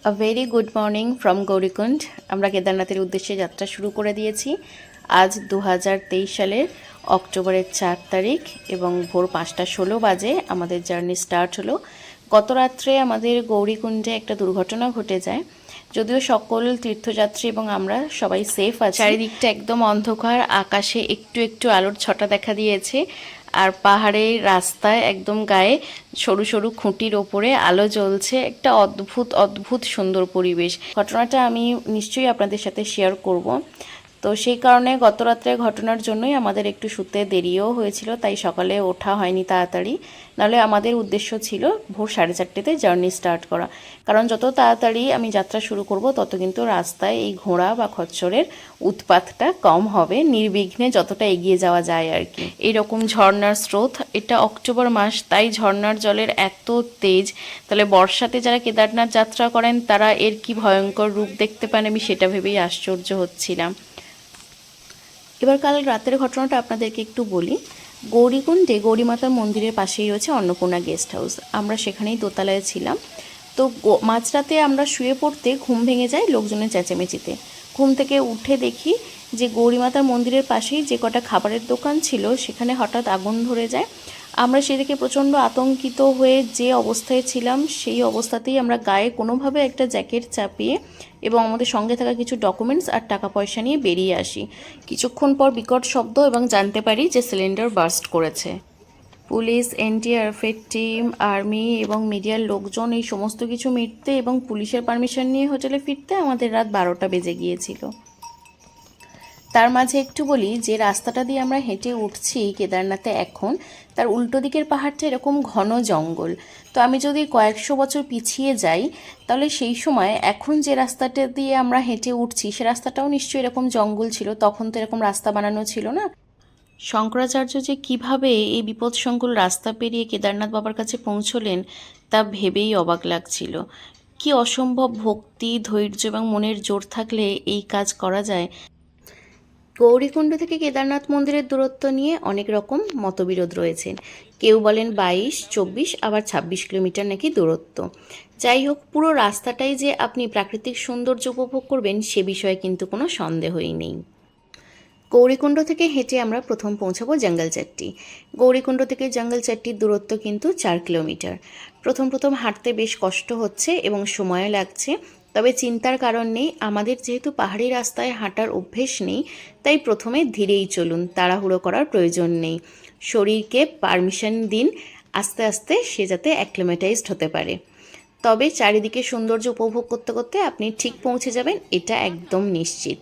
A very good morning from Gaurikund. আমরা কেদারনাথের উদ্দেশ্যে যাত্রা শুরু করে দিয়েছি। আজ 2023 সালের অক্টোবরের 4 তারিখ এবং ভোর 5:16 বাজে আমাদের জার্নি স্টার্ট হলো। গত রাত্রে আমাদের গৌরীকুণ্ডে একটা দুর্ঘটনা ঘটে যায়। যদিও সকল তীর্থযাত্রী এবং আমরা সবাই সেফ আছি। চারিদিকটা একদম অন্ধকার, আকাশে একটু একটু আলোর ছটা দেখা দিয়েছে, আর পাহাড়ের রাস্তায় একদম গায়ে সরু সরু খুঁটির ওপরে আলো জ্বলছে। একটা অদ্ভুত অদ্ভুত সুন্দর পরিবেশ। ঘটনাটা আমি নিশ্চয়ই আপনাদের সাথে শেয়ার করব। তো সেই কারণে গত রাত্রের ঘটনার জন্যই আমাদের একটু শুতে দেরিও হয়েছিল, তাই সকালে ওঠা হয়নি তাড়াতাড়ি। নাহলে আমাদের উদ্দেশ্য ছিল ভোর 4:30তে জার্নি স্টার্ট করা, কারণ যত তাড়াতাড়ি আমি যাত্রা শুরু করব তত কিন্তু রাস্তায় এই ঘোড়া বা খচ্চরের উৎপাতটা কম হবে, নির্বিঘ্নে যতটা এগিয়ে যাওয়া যায় আর কি। এইরকম ঝর্ণার স্রোত, এটা অক্টোবর মাস, তাই ঝর্ণার জলের এত তেজ। তাহলে বর্ষাতে যারা কেদারনাথ যাত্রা করেন তারা এর কি ভয়ঙ্কর রূপ দেখতে পান, আমি সেটা ভেবেই আশ্চর্য হচ্ছিলাম। এবার কাল রাতের ঘটনাটা আপনাদেরকে একটু বলি। গৌরীকুণ্ডে গৌরীমাতার মন্দিরের পাশেই রয়েছে অন্নপূর্ণা গেস্ট হাউস। আমরা সেখানেই দোতলায় ছিলাম। তো মাঝরাতে আমরা শুয়ে পড়তে ঘুম ভেঙে যায় লোকজনের চেঁচামেচিতে। ঘুম থেকে উঠে দেখি যে গৌরীমাতার মন্দিরের পাশেই যে কটা খাবারের দোকান ছিল সেখানে হঠাৎ আগুন ধরে যায়। আমরা সেদিকে প্রচণ্ড আতঙ্কিত হয়ে যে অবস্থায় ছিলাম সেই অবস্থাতেই আমরা গায়ে কোনোভাবে একটা জ্যাকেট চাপিয়ে এবং আমাদের সঙ্গে থাকা কিছু ডকুমেন্টস আর টাকা পয়সা নিয়ে বেরিয়ে আসি। কিছুক্ষণ পর বিকট শব্দ এবং জানতে পারি যে সিলিন্ডার বার্স্ট করেছে। পুলিশ, এনডিআরএফের টিম, আর্মি এবং মিডিয়ার লোকজন এই সমস্ত কিছু মিটতে এবং পুলিশের পারমিশন নিয়ে হোটেলে ফিরতে আমাদের রাত 12টা বেজে গিয়েছিল। তার মাঝে একটু বলি যে রাস্তাটা দিয়ে আমরা হেঁটে উঠছি কেদারনাথে এখন, তার উল্টো দিকের পাহাড়টা এরকম ঘন জঙ্গল। তো আমি যদি কয়েকশো বছর পিছিয়ে যাই তাহলে সেই সময় এখন যে রাস্তাটা দিয়ে আমরা হেঁটে উঠছি সে রাস্তাটাও নিশ্চয়ই এরকম জঙ্গল ছিল। তখন তো এরকম রাস্তা বানানো ছিল না। শঙ্করাচার্য যে কিভাবে এই বিপদসংকুল রাস্তা পেরিয়ে কেদারনাথ বাবার কাছে পৌঁছলেন তা ভেবেই অবাক লাগছিল। কি অসম্ভব ভক্তি, ধৈর্য এবং মনের জোর থাকলে এই কাজ করা যায়। গৌরীকুণ্ড থেকে কেদারনাথ মন্দিরের দূরত্ব নিয়ে অনেক রকম মতবিরোধ রয়েছে। কেউ বলেন 22, 24 আবার 26 কিলোমিটার নাকি দূরত্ব। যাই হোক, পুরো রাস্তাটাই যে আপনি প্রাকৃতিক সৌন্দর্য উপভোগ করবেন সে বিষয়ে কিন্তু কোনো সন্দেহই নেই। গৌরীকুণ্ড থেকে হেঁটে আমরা প্রথম পৌঁছাবো জঙ্গলচাট্টি। গৌরীকুণ্ড থেকে জঙ্গলচাট্টির দূরত্ব কিন্তু 4 কিলোমিটার। প্রথম প্রথম হাঁটতে বেশ কষ্ট হচ্ছে এবং সময় লাগছে, তবে চিন্তার কারণ নেই। আমাদের যেহেতু পাহাড়ি রাস্তায় হাঁটার অভ্যেস নেই, তাই প্রথমে ধীরেই চলুন, তাড়াহুড়ো করার প্রয়োজন নেই। শরীরকে পারমিশন দিন আস্তে আস্তে সে যাতে অ্যাক্লিমেটাইজড হতে পারে। তবে চারিদিকে সৌন্দর্য উপভোগ করতে করতে আপনি ঠিক পৌঁছে যাবেন, এটা একদম নিশ্চিত।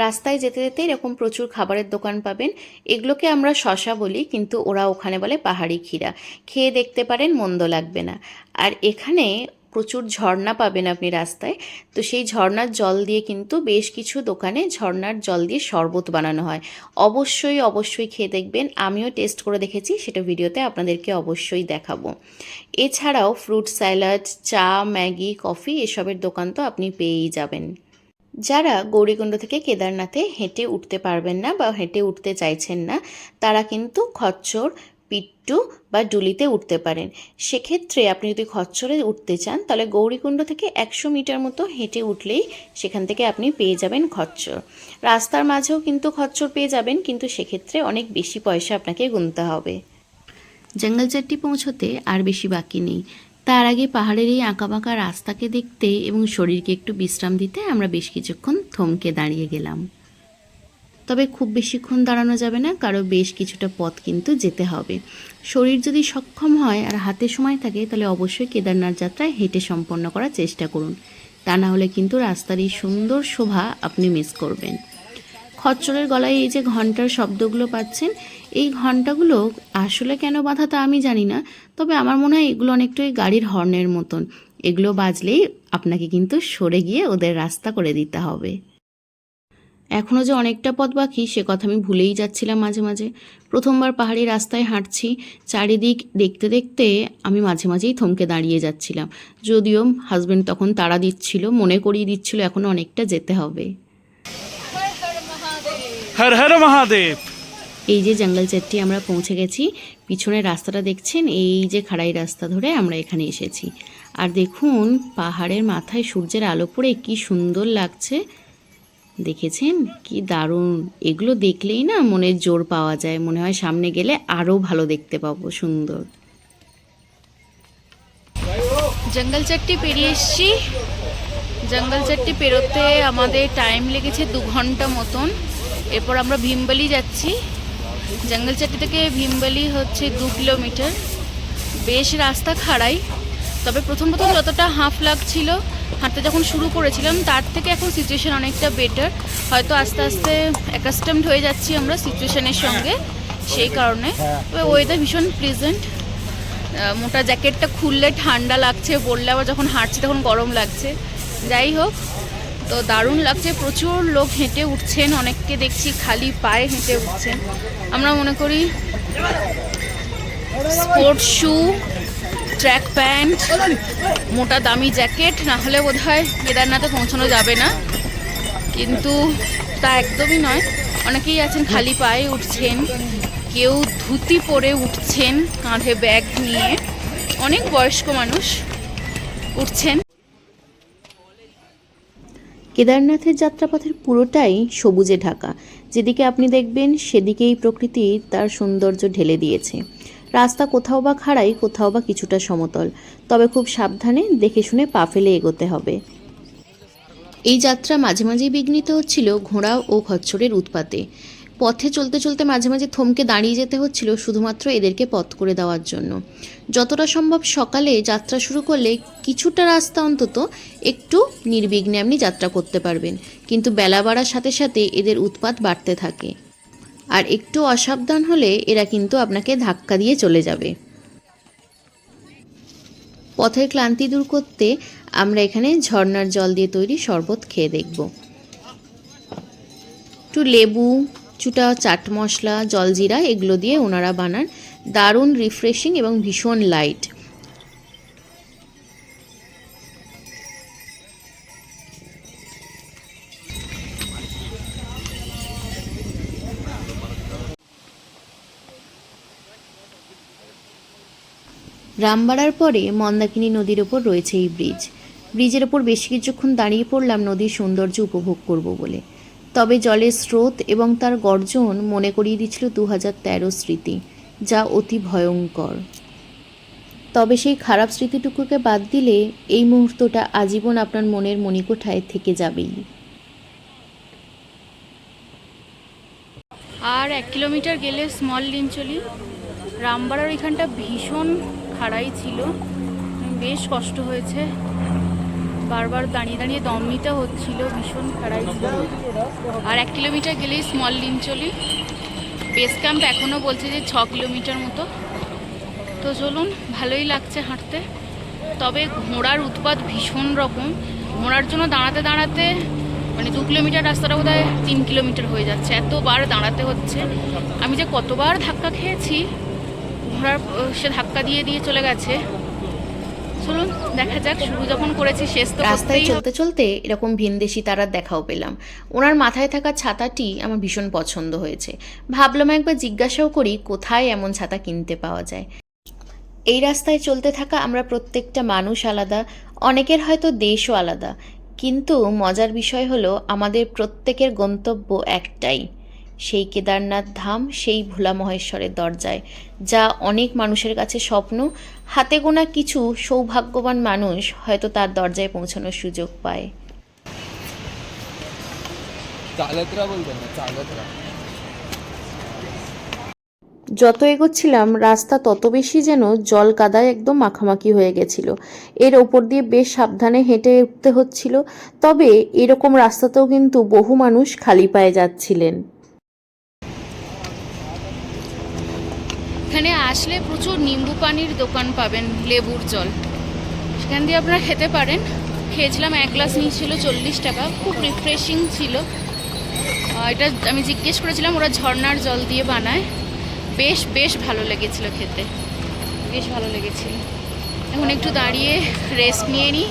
রাস্তায় যেতে যেতে এরকম প্রচুর খাবারের দোকান পাবেন। এগুলোকে আমরা শশা বলি, কিন্তু ওরা ওখানে বলে পাহাড়ি ক্ষীরা। খেয়ে দেখতে পারেন, মন্দ লাগবে না। আর এখানে প্রচুর ঝর্ণা পাবেন আপনি রাস্তায়। তো সেই ঝর্ণার জল দিয়ে কিন্তু বেশ কিছু দোকানে ঝর্ণার জল দিয়ে শরবত বানানো হয়। অবশ্যই অবশ্যই খেয়ে দেখবেন। আমিও টেস্ট করে দেখেছি, সেটা ভিডিওতে আপনাদেরকে অবশ্যই দেখাবো। এছাড়াও ফ্রুট স্যালাড, চা, ম্যাগি, কফি এসবের দোকান তো আপনি পেয়েই যাবেন। যারা গৌরীকুণ্ড থেকে কেদারনাথে হেঁটে উঠতে পারবেন না বা হেঁটে উঠতে চাইছেন না, তারা কিন্তু খচ্চর, পিট্টু বা ডুলিতে উঠতে পারেন। সেক্ষেত্রে আপনি যদি খচ্চরে উঠতে চান তাহলে গৌরীকুণ্ড থেকে 100 মিটার মতো হেঁটে উঠলেই সেখান থেকে আপনি পেয়ে যাবেন খচ্চর। রাস্তার মাঝেও কিন্তু খচ্চর পেয়ে যাবেন, কিন্তু সেক্ষেত্রে অনেক বেশি পয়সা আপনাকে গুনতে হবে। জঙ্গলচাট্টি পৌঁছতে আর বেশি বাকি নেই। তার আগে পাহাড়ের এই আঁকাবাঁকা রাস্তাকে দেখতে এবং শরীরকে একটু বিশ্রাম দিতে আমরা বেশ কিছুক্ষণ থমকে দাঁড়িয়ে গেলাম। তবে খুব বেশিক্ষণ দাঁড়ানো যাবে না, কারণ বেশ কিছুটা পথ কিন্তু যেতে হবে। শরীর যদি সক্ষম হয় আর হাতে সময় থাকে তাহলে অবশ্যই কেদারনাথ যাত্রায় হেঁটে সম্পন্ন করার চেষ্টা করুন। তা না হলে কিন্তু রাস্তার এই সুন্দর শোভা আপনি মিস করবেন। খচ্চরের গলায় এই যে ঘন্টার শব্দগুলো পাচ্ছেন, এই ঘন্টাগুলো আসলে কেন বাঁধা তা আমি জানি না, তবে আমার মনে হয় এগুলো অনেকটাই গাড়ির হর্নের মতন। এগুলো বাজলেই আপনাকে কিন্তু সরে গিয়ে ওদের রাস্তা করে দিতে হবে। এখনও যে অনেকটা পথ বাকি সে কথা আমি ভুলেই যাচ্ছিলাম মাঝে মাঝে। প্রথমবার পাহাড়ি রাস্তায় হাঁটছি, চারিদিক দেখতে দেখতে আমি মাঝে মাঝেই থমকে দাঁড়িয়ে যাচ্ছিলাম। যদিও হাজব্যান্ড তখন তাড়া দিচ্ছিল, মনে করিয়ে দিচ্ছিল এখনও অনেকটা যেতে হবে। হর হর মহাদেব। এই যে জঙ্গলচাট্টি আমরা পৌঁছে গেছি। পিছনের রাস্তাটা দেখছেন, এই যে খাড়াই রাস্তা ধরে আমরা এখানে এসেছি। আর দেখুন পাহাড়ের মাথায় সূর্যের আলো পড়ে কি সুন্দর লাগছে, দেখেছেন কি দারুণ। এগুলো দেখলেই না মনের জোর পাওয়া যায়, মনে হয় সামনে গেলে আরও ভালো দেখতে পাবো, সুন্দর। জঙ্গল চাট্টি পেরিয়ে এসছি। জঙ্গল চাট্টি পেরোতে আমাদের টাইম লেগেছে 2 ঘন্টা মতন। এরপর আমরা ভীমবালি যাচ্ছি। জঙ্গল চাট্টি থেকে ভীমবালি হচ্ছে 2 কিলোমিটার। বেশ রাস্তা খাড়াই, তবে প্রথম যতটা হাফ লাগছিল হাঁটতে যখন শুরু করেছিলাম তার থেকে এখন সিচুয়েশন অনেকটা বেটার। হয়তো আস্তে আস্তে অ্যাকাস্টমড হয়ে যাচ্ছি আমরা সিচুয়েশনের সঙ্গে, সেই কারণে। তবে ওয়েদার ভীষণ প্লেজেন্ট। মোটা জ্যাকেটটা খুললে ঠান্ডা লাগছে, পরলে আবার যখন হাঁটছি তখন গরম লাগছে। যাই হোক, তো দারুণ লাগছে। প্রচুর লোক হেঁটে উঠছেন, অনেককে দেখছি খালি পায়ে হেঁটে উঠছেন। আমরা মনে করি স্পোর্টস শু, ট্র্যাক প্যান্ট, মোটা দামি জ্যাকেট না হলে বোধহয় কেদারনাথে পৌঁছানো যাবে না, কিন্তু তা একদমই নয়। অনেকেই আছেন খালি পায়ে উঠছেন, কেউ ধুতি পরে উঠছেন, কাঁধে ব্যাগ নিয়ে, অনেক বয়স্ক মানুষ উঠছেন। কেদারনাথের যাত্রাপথের পুরোটাই সবুজে ঢাকা, যেদিকে আপনি দেখবেন সেদিকেই প্রকৃতি তার সৌন্দর্য ঢেলে দিয়েছে। রাস্তা কোথাও বা খাড়াই, কোথাও বা কিছুটা সমতল, তবে খুব সাবধানে দেখে শুনে পা ফেলে এগোতে হবে। এই যাত্রা মাঝে মাঝেই বিঘ্নিত হচ্ছিল ঘোড়া ও খচ্চরের উৎপাতে। পথে চলতে চলতে মাঝে মাঝে থমকে দাঁড়িয়ে যেতে হচ্ছিল শুধুমাত্র এদেরকে পথ করে দেওয়ার জন্য। যতটা সম্ভব সকালে যাত্রা শুরু করলে কিছুটা রাস্তা অন্তত একটু নির্বিঘ্নে আপনি যাত্রা করতে পারবেন, কিন্তু বেলা বাড়ার সাথে সাথে এদের উৎপাত বাড়তে থাকে, আর একটু অসাবধান হলে এরা কিন্তু আপনাকে ধাক্কা দিয়ে চলে যাবে। পথের ক্লান্তি দূর করতে আমরা এখানে ঝর্ণার জল দিয়ে তৈরি শরবত খেয়ে দেখব। একটু লেবু, কিছুটা চাট মশলা, জলজিরা এগুলো দিয়ে ওনারা বানান, দারুণ রিফ্রেশিং এবং ভীষণ লাইট। রামবাড়ার পরে মন্দাকিনী নদীর ওপর রয়েছে এই ব্রিজের ওপর বেশ কিছুক্ষণ দাঁড়িয়ে পড়লাম নদীর সৌন্দর্য উপভোগ করব বলে। তবে জলের স্রোত এবং তার গর্জন মনে করিয়ে দিচ্ছিল 2013 স্মৃতি, যা অতি ভয়ঙ্কর। তবে সেই খারাপ স্মৃতিটুকুকে বাদ দিলে এই মুহূর্তটা আজীবন আপনার মনের মণিকোঠায় থেকে যাবেই। আর 1 কিলোমিটার গেলে স্মল লিঞ্চলি। রামবাড়ার এখানটা ভীষণ খাড়াই ছিল, বেশ কষ্ট হয়েছে, বারবার দাঁড়িয়ে দাঁড়িয়ে দম নিতে হচ্ছিল, ভীষণ খাড়াই ছিল। আর 1 কিলোমিটার গেলেই স্মল লিঞ্চলি। বেস ক্যাম্প এখনও বলছে যে 6 কিলোমিটার মতো। তো চলুন, ভালোই লাগছে হাঁটতে। তবে ঘোড়ার উৎপাত ভীষণ রকম। ঘোড়ার জন্য দাঁড়াতে দাঁড়াতে মানে 2 কিলোমিটার রাস্তাটা বোধহয় 3 কিলোমিটার হয়ে যাচ্ছে, এতবার দাঁড়াতে হচ্ছে। আমি যে কতবার ধাক্কা খেয়েছি, ঘোড়ার সে ধাক্কা দিয়ে দিয়ে চলে গেছে। চলুন দেখা যাক, শুরু যখন করেছি শেষ তো রাস্তায় চলতে চলতে এরকম ভিনদেশি তারার দেখাও পেলাম। ওনার মাথায় থাকা ছাতাটি আমার ভীষণ পছন্দ হয়েছে। ভাবলাম একবার জিজ্ঞাসাও করি কোথায় এমন ছাতা কিনতে পাওয়া যায়। এই রাস্তায় চলতে থাকা আমরা প্রত্যেকটা মানুষ আলাদা, অনেকের হয়তো দেশও আলাদা, কিন্তু মজার বিষয় হলো আমাদের প্রত্যেকের গন্তব্য একটাই, সেই কেদারনাথ ধাম, সেই ভোলা মহেশ্বরের দরজায়, যা অনেক মানুষের কাছে স্বপ্ন। হাতে গোনা কিছু সৌভাগ্যবান মানুষ হয়তো তার দরজায় পৌঁছানোর সুযোগ পায়। যত এগোচ্ছিলাম রাস্তা তত বেশি যেন জল কাদায় একদম মাখামাখি হয়ে গেছিল। এর ওপর দিয়ে বেশ সাবধানে হেঁটে উঠতে হচ্ছিল। তবে এরকম রাস্তাতেও কিন্তু বহু মানুষ খালি পায়ে যাচ্ছিলেন। এখানে আসলে প্রচুর নিম্বু পানির দোকান পাবেন, লেবুর জল, সেখান দিয়ে আপনারা খেতে পারেন। খেয়েছিলাম, 1 গ্লাস নিয়েছিল 40 টাকা, খুব রিফ্রেশিং ছিল। এটা আমি জিজ্ঞেস করেছিলাম, ওরা ঝর্ণার জল দিয়ে বানায়। বেশ বেশ ভালো লেগেছিল খেতে, বেশ ভালো লেগেছিল। এখন একটু দাঁড়িয়ে রেস্ট নিয়ে নিই,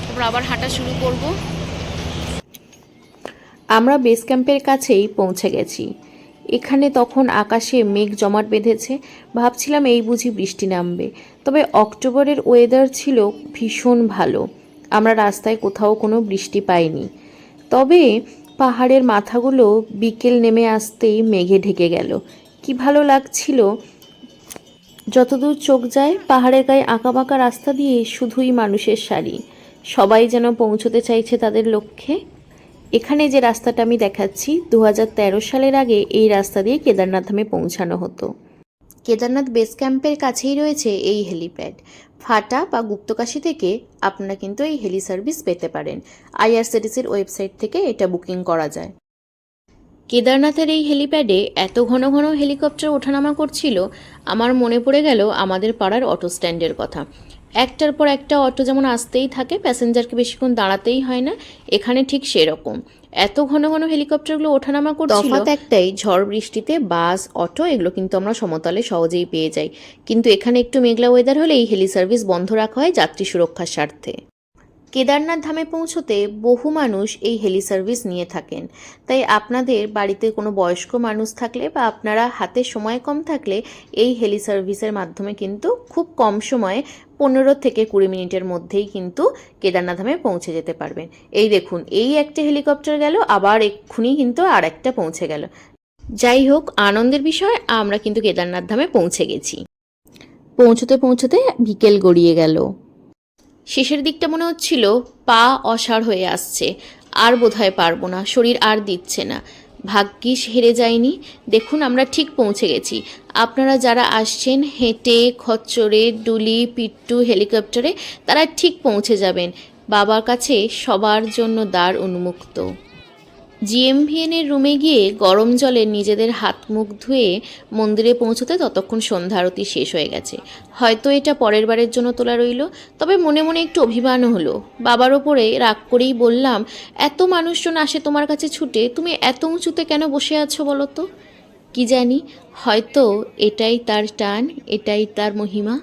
তারপর আবার হাঁটা শুরু করব। আমরা বেস ক্যাম্পের কাছেই পৌঁছে গেছি। এখানে তখন আকাশে মেঘ জমাট বেঁধেছে, ভাবছিলাম এই বুঝি বৃষ্টি নামবে। তবে অক্টোবরের ওয়েদার ছিল ভীষণ ভালো। আমরা রাস্তায় কোথাও কোনো বৃষ্টি পাইনি। তবে পাহাড়ের মাথাগুলো বিকেল নেমে আসতেই মেঘে ঢেকে গেল। কি ভালো লাগছিল। যতদূর চোখ যায় পাহাড়ের গায়ে আঁকাবাঁকা রাস্তা দিয়ে শুধুই মানুষের সারি। সবাই যেন পৌঁছতে চাইছে তাদের লক্ষ্যে। এখানে যে রাস্তাটা আমি দেখাচ্ছি 2013 সালের আগে এই রাস্তা দিয়ে কেদারনাথ ধামে পৌঁছানো হতো। কেদারনাথ বেস ক্যাম্পের কাছেই রয়েছে এই হেলিপ্যাড। ফাটা বা গুপ্তকাশী থেকে আপনারা কিন্তু এই হেলি সার্ভিস পেতে পারেন। আইআরসিটিসির ওয়েবসাইট থেকে এটা বুকিং করা যায়। কেদারনাথের এই হেলিপ্যাডে এত ঘন ঘন হেলিকপ্টার ওঠানামা করছিল, আমার মনে পড়ে গেল আমাদের পাড়ার অটো স্ট্যান্ডের কথা। একটার পর একটা অটো যেমন আসতেই থাকে, প্যাসেঞ্জারকে বেশিক্ষণ দাঁড়াতেই হয় না, এখানে ঠিক সেরকম এত ঘন ঘন হেলিকপ্টারগুলো ওঠানামা করছিল। তফাৎ একটাই, ঝড় বৃষ্টিতে বাস, অটো এগুলো কিন্তু আমরা সমতলে সহজেই পেয়ে যাই, কিন্তু এখানে একটু মেঘলা ওয়েদার হলে এই হেলি সার্ভিস বন্ধ রাখা হয় যাত্রী সুরক্ষার স্বার্থে। কেদারনাথ ধামে পৌঁছতে বহু মানুষ এই হেলি সার্ভিস নিয়ে থাকেন। তাই আপনাদের বাড়িতে কোনো বয়স্ক মানুষ থাকলে বা আপনারা হাতে সময় কম থাকলে এই হেলি সার্ভিসের মাধ্যমে কিন্তু খুব কম সময়ে 15 থেকে 20 মিনিটের মধ্যেই কিন্তু কেদারনাথ ধামে পৌঁছে যেতে পারবেন। এই দেখুন, এই একটা হেলিকপ্টার গেল, আবার এক্ষুনি কিন্তু আর একটা পৌঁছে গেল। যাই হোক, আনন্দের বিষয়, আমরা কিন্তু কেদারনাথ ধামে পৌঁছে গেছি। পৌঁছতে পৌঁছতে বিকেল গড়িয়ে গেল। শেষের দিকটা মনে হচ্ছিল পা অসাড় হয়ে আসছে, আর বোধহয় পারবো না, শরীর আর দিচ্ছে না। ভাগ্যিস হেরে যায়নি। দেখুন, আমরা ঠিক পৌঁছে গেছি। আপনারা যারা আসছেন হেঁটে, খচ্চরে, ডুলি, পিট্টু, হেলিকপ্টারে, তারা ঠিক পৌঁছে যাবেন। বাবার কাছে সবার জন্য দ্বার উন্মুক্ত। জিএমভিএনের রুমে গিয়ে গরম জলে নিজেদের হাত মুখ ধুয়ে মন্দিরে পৌঁছতে ততক্ষণ সন্ধ্যা আরতি শেষ হয়ে গেছে। হয়তো এটা পরের বারের জন্য তোলা রইল, তবে মনে মনে একটু অভিমানও হলো। বাবার ওপরে রাগ করেই বললাম, এত মানুষজন আসে তোমার কাছে ছুটে, তুমি এত উঁচুতে কেন বসে আছো বলো তো? কি জানি, হয়তো এটাই তার টান, এটাই তার মহিমা।